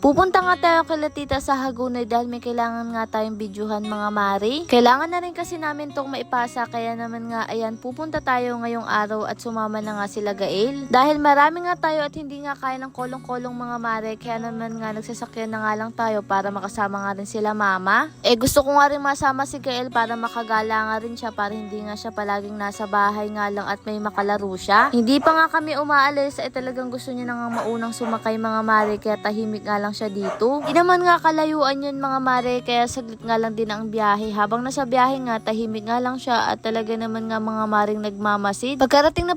Pupunta nga tayo kila tita sa Hagonoy dahil may kailangan nga tayong bidyuhan mga mari. Kailangan na rin kasi namin tong maipasa kaya naman nga ayan pupunta tayo ngayong araw at sumama na nga sila Gael. Dahil marami nga tayo at hindi nga kaya ng kolong-kolong mga mari kaya naman nga nagsasakyan na nga lang tayo para makasama nga rin sila mama. Gusto ko nga rin masama si Gael para makagala nga rin siya para hindi nga siya palaging nasa bahay nga lang at may makalaro siya. Hindi pa nga kami umaalis talagang gusto niya na nga maunang sumakay mga mari kaya tahimik nga lang siya dito. Di naman nga kalayuan yun mga mare kaya saglit nga lang din ang biyahe. Habang nasa biyahe nga tahimik nga lang siya at talaga naman nga mga maring nagmamasid. Pagkarating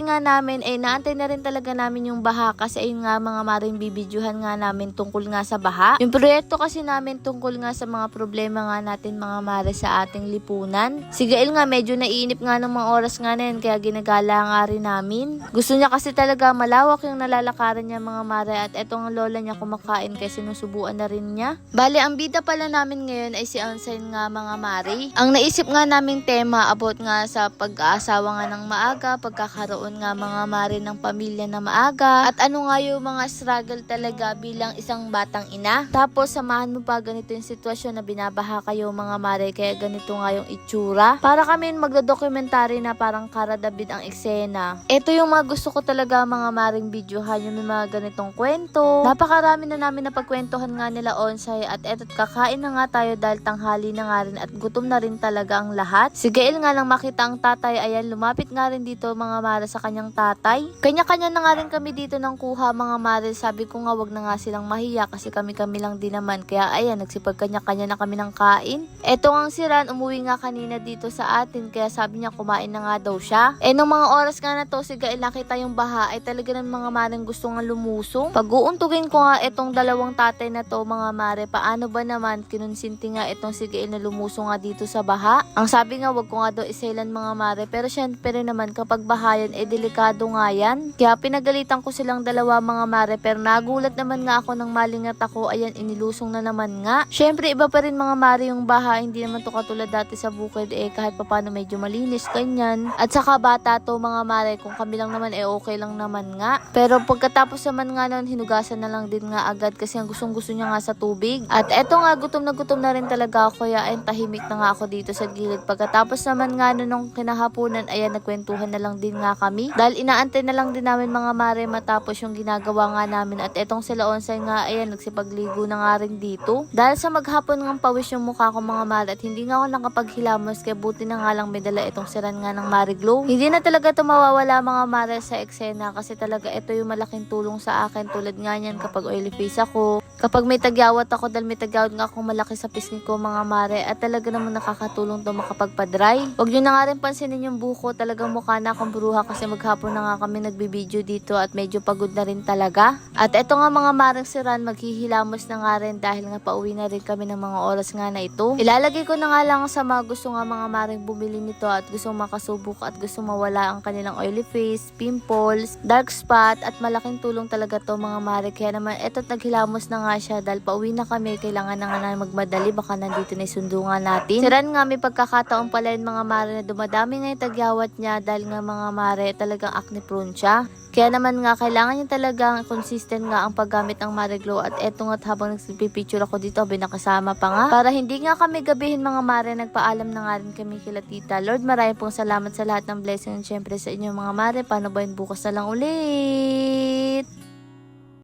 nga namin naantay na rin talaga namin yung baha kasi ayun nga mga maring bibidyuhan nga namin tungkol nga sa baha. Yung proyekto kasi namin tungkol nga sa mga problema nga natin mga mare sa ating lipunan. Si Gael nga medyo naiinip nga ng mga oras nga na yun kaya ginagala nga rin namin. Gusto niya kasi talaga malawak yung nalalakaran niya mga mare at etong lola niya kumakain kaya sinusubuan na rin niya. Bale, ang bida pala namin ngayon ay si Onsen nga mga mari. Ang naisip nga naming tema about nga sa pag-aasawa nga ng maaga, pagkakaroon nga mga mari ng pamilya na maaga, at ano nga yung mga struggle talaga bilang isang batang ina. Tapos, samahan mo pa ganito yung sitwasyon na binabaha kayo mga mari kaya ganito nga yung itsura. Para kami magdodokumentary na parang Cara David ang eksena. Ito yung mga gusto ko talaga mga maring videohan, yung mga ganitong kwento. Napakarami na namin napagkwentuhan nga nila Onsay at eto't kakain na nga tayo dahil tanghali na nga rin at gutom na rin talaga ang lahat. Si Gael nga lang makita ang tatay ayan lumapit nga rin dito mga mare sa kanyang tatay. Kanya-kanya na nga rin kami dito ng kuha mga mare. Sabi ko nga wag na nga silang mahiya kasi kami-kami lang din naman kaya ayan nagsipag kanya-kanya na kami ng kain. Eto nga si Ran umuwi nga kanina dito sa atin kaya sabi niya kumain na nga daw siya. Nung mga oras nga na to si Gael nakita yung baha ay talaga ng mga mareng gusto nga lumusong. Pag-uuntugin ko nga etong dalawang tatay na to mga mare, paano ba naman kinonsinti nga itong si Gael na lumusong nga dito sa baha? Ang sabi nga wag ko nga daw isailan mga mare pero syempre naman kapag bahayan delikado nga yan. Kaya pinagalitan ko silang dalawa mga mare pero nagulat naman nga ako nang malingat ako ayan inilusong na naman nga. Syempre iba pa rin mga mare yung baha hindi naman to katulad dati sa bukid kahit papano medyo malinis ganyan. At saka bata to mga mare kung kami lang naman okay lang naman nga. Pero pagkatapos naman nga nun hinugasan na lang din nga agad kasi ang gustong-gusto niya nga sa tubig. At eto nga, gutom na rin talaga ako kaya ayun, tahimik na nga ako dito sa gilid. Pagkatapos naman nga nung kinahaponan, ayan, nagkwentuhan na lang din nga kami. Dahil inaantay na lang din namin mga mare matapos yung ginagawa nga namin. At etong sila Onsay nga, ayan, nagsipagligo na nga rin dito. Dahil sa maghapon ng pawis yung mukha ko mga mare at hindi nga ako nakapaghilamos kaya buti na nga lang may dala itong siran nga ng Marie Glow. Hindi na talaga ito mawawala mga mare sa eksena kasi talaga ito yung malaking tulong sa akin tulad nga niyan kapag oily face ako. Kapag may tagyawat ako dahil may tagyawat nga akong malaki sa pisngi ko mga mare at talaga naman nakakatulong to makapagpa-dry. Huwag nyo na nga rin pansinin yung buko talagang mukha na akong bruha kasi maghapon na nga kami nagbibideo dito at medyo pagod na rin talaga. At eto nga mga mareng si Ran maghihilamos na nga rin dahil nga pauwi na rin kami ng mga oras nga na ito. Ilalagay ko na nga lang sa mga gusto nga mga mareng bumili nito at gusto makasubok at gusto mawala ang kanilang oily face, pimples, dark spot at malaking tulong talaga to mga mare. Kaya naman eto't naghilamos na nga siya dahil pauwi na kami kailangan na nga na magmadali baka nandito na sundungan natin. Si Ran nga may pagkakataon pala yung mga mare na dumadami nga yung tagyawat niya dahil nga mga mare talagang acne prone siya. Kaya naman nga kailangan niya talagang consistent nga ang paggamit ng Marie Glow at eto nga't habang nagpipicture ako dito binakasama pa nga para hindi nga kami gabihin mga mare nagpaalam na nga rin kami kila tita. Lord maraming pong salamat sa lahat ng blessing and syempre sa inyo mga mare. Paano ba yun bukas na lang ulit?